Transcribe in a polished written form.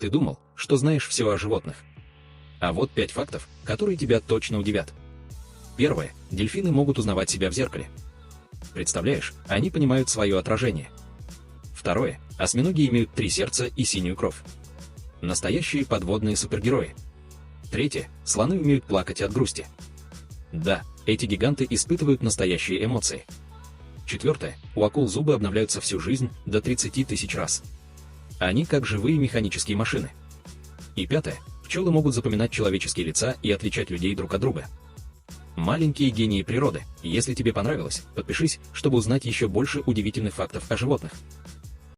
Ты думал, что знаешь все о животных? А вот 5 фактов, которые тебя точно удивят. Первое. Дельфины могут узнавать себя в зеркале. Представляешь, они понимают свое отражение. Второе. Осьминоги имеют 3 сердца и синюю кровь. Настоящие подводные супергерои. Третье. Слоны умеют плакать от грусти. Да, эти гиганты испытывают настоящие эмоции. Четвертое. У акул зубы обновляются всю жизнь до 30 тысяч раз. Они как живые механические машины. И пятое. Пчелы могут запоминать человеческие лица и отличать людей друг от друга. Маленькие гении природы. Если тебе понравилось, подпишись, чтобы узнать еще больше удивительных фактов о животных.